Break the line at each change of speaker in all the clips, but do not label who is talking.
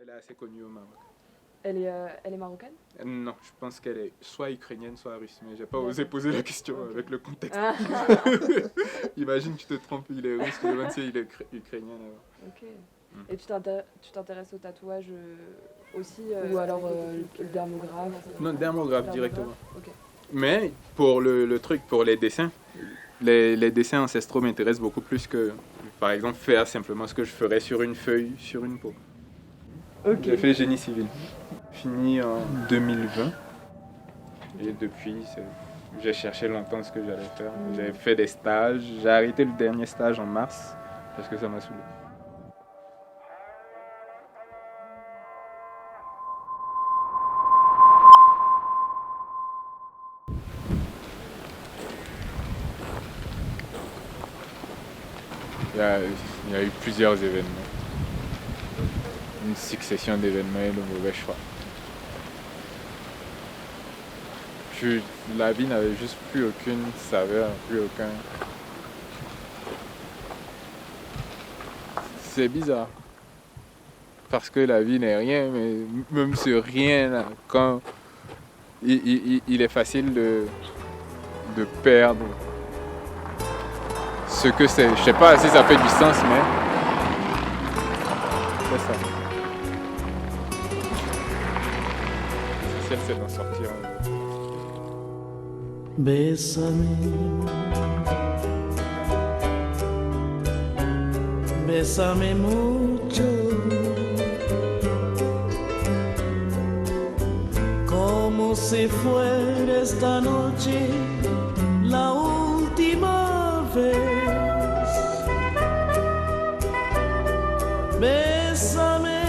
Elle est assez connue au Maroc.
Elle est marocaine?
Non, je pense qu'elle est soit ukrainienne, soit russe. Mais j'ai pas osé poser la question avec le contexte.
Ah.
Imagine, tu te trompes, il est russe, tu demandes si il est ukrainien.
Ok. Et tu t'intéresses au tatouage aussi ou alors le dermographe?
Non, dermographe directement.
Ok.
Mais pour le truc, pour les dessins, les dessins ancestraux m'intéressent beaucoup plus que, par exemple, faire simplement ce que je ferais sur une feuille, sur une peau.
Ok.
J'ai fait génie civil. Fini en 2020. Et depuis, j'ai cherché longtemps ce que j'allais faire. J'ai fait des stages. J'ai arrêté le dernier stage en mars parce que ça m'a saoulé. Il y a eu plusieurs événements. Une succession d'événements et de mauvais choix. La vie n'avait juste plus aucune saveur, plus aucun... C'est bizarre. Parce que la vie n'est rien, mais même ce rien, là, quand il est facile de perdre ce que c'est. Je sais pas si ça fait du sens, mais c'est ça. L'essentiel, c'est d'en sortir.
Bésame, bésame mucho, como si fuera esta noche la última vez. Bésame,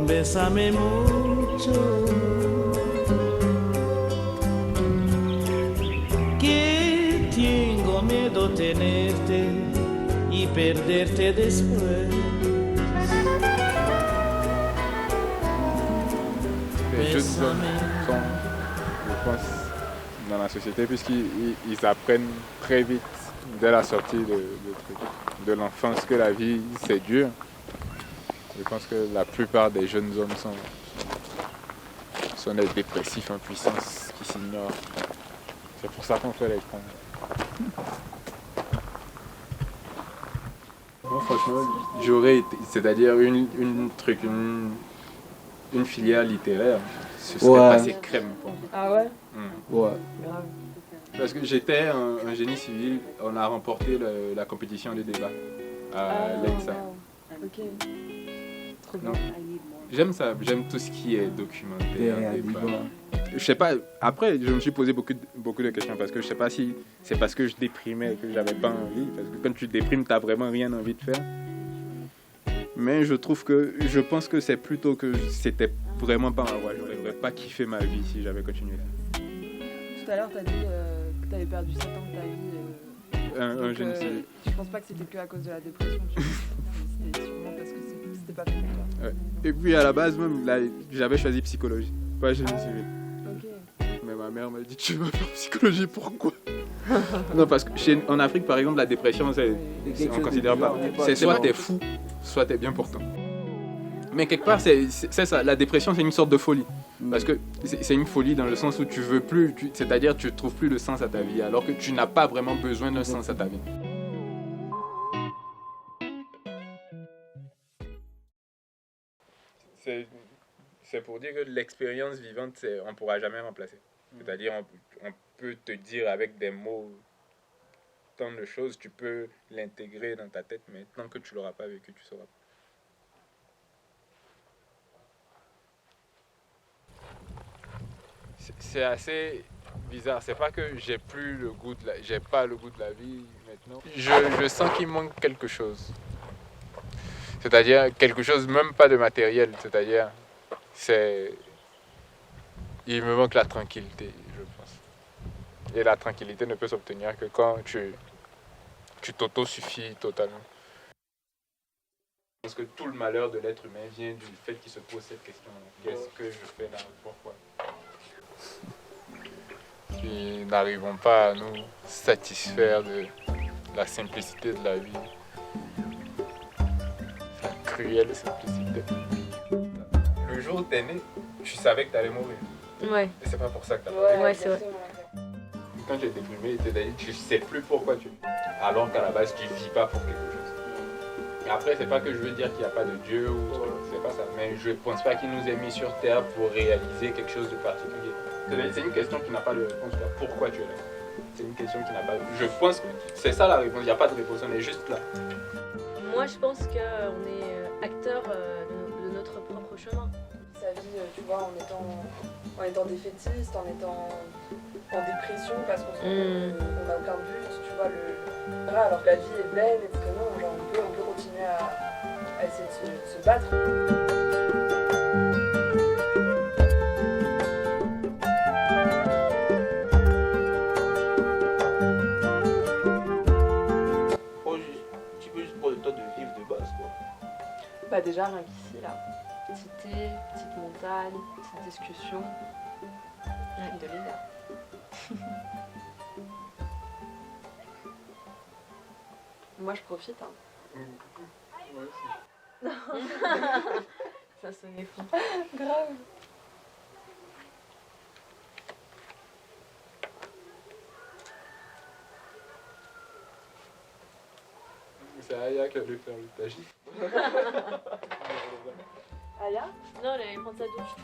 bésame mucho. Miedo tenerte y perderte después.
Les jeux de zone sont, je pense, dans la société, puisqu'ils apprennent très vite, dès la sortie de l'enfance, que la vie, c'est dur. Je pense que la plupart des jeunes hommes sont des dépressifs en puissance qui s'ignorent. C'est pour ça qu'on fait les cons. Moi, franchement, j'aurais été, c'est-à-dire une filière littéraire, ce serait passé crème pour moi.
Ah ouais?
Ouais.
Grave.
Parce que j'étais un génie civil, on a remporté la compétition de débat à l'ENSA.
Wow. Ok. Trop bien.
Non. J'aime ça, j'aime tout ce qui est documentaire, débat. Je sais pas, après je me suis posé beaucoup de questions parce que je sais pas si c'est parce que je déprimais que j'avais pas envie, parce que quand tu déprimes t'as vraiment rien envie de faire. Mais je pense que c'est plutôt que c'était vraiment pas ma voie, j'aurais pas kiffé ma vie si j'avais continué.
Tout à l'heure t'as dit que t'avais perdu 7 ans de ta vie.
Un jeune civil.
Je pense pas que c'était que à cause de la dépression, c'était sûrement parce que c'était pas fait pour toi.
Ouais. Et puis à la base même, là, j'avais choisi psychologie, pas génie civil. Mais ma mère m'a dit tu vas faire psychologie, pourquoi? Non, parce qu'en Afrique par exemple la dépression on considère pas. C'est soit t'es fou, soit t'es bien portant. Mais quelque part c'est ça, la dépression c'est une sorte de folie. Parce que c'est une folie dans le sens où tu veux plus, c'est-à-dire tu trouves plus de sens à ta vie alors que tu n'as pas vraiment besoin d'un sens à ta vie. C'est pour dire que l'expérience vivante, on ne pourra jamais remplacer. C'est-à-dire, on peut te dire avec des mots tant de choses, tu peux l'intégrer dans ta tête, mais tant que tu ne l'auras pas vécu, tu ne sauras pas. C'est assez bizarre. C'est pas que j'ai pas le goût de la vie maintenant. Je sens qu'il manque quelque chose. C'est-à-dire quelque chose, même pas de matériel. C'est-à-dire, il me manque la tranquillité, je pense. Et la tranquillité ne peut s'obtenir que quand tu t'autosuffis totalement. Je pense que tout le malheur de l'être humain vient du fait qu'il se pose cette question. Qu'est-ce que je fais là? Pourquoi? Qui n'arrivons pas à nous satisfaire de la simplicité de la vie. cruelle simplicité. Le jour où t'es né, tu savais que t'allais mourir.
Ouais.
Et c'est pas pour ça que t'as pas
Ouais, c'est vrai.
Quand tu es déprimé, tu sais plus pourquoi tu vis. Alors qu'à la base, tu vis pas pour quelque chose. Et après, c'est pas que je veux dire qu'il n'y a pas de Dieu ou truc, c'est pas ça. Mais je pense pas qu'il nous ait mis sur terre pour réaliser quelque chose de particulier. C'est une question qui n'a pas de réponse. Pourquoi tu es là? C'est une question qui n'a pas. Je pense que c'est ça la réponse. Il n'y a pas de réponse. On est juste là.
Moi, je pense qu'on est acteur de notre propre chemin.
Sa vie, tu vois, en étant défaitiste, en étant en dépression parce qu'on n'a aucun but, tu vois, voilà, alors que la vie est pleine et que non, genre, on peut continuer à essayer de se battre.
Tu peux juste prendre le temps de vivre de base, quoi.
Bah déjà, rien qu'ici, là. Petite thé, petite montagne, petite discussion. De l'hiver. Moi, je profite, hein.
Ouais,
Ça sonnait fou.
Grave.
c'est Aya qui a voulu faire le tagif.
Aya?
Non, elle allait prendre sa douche.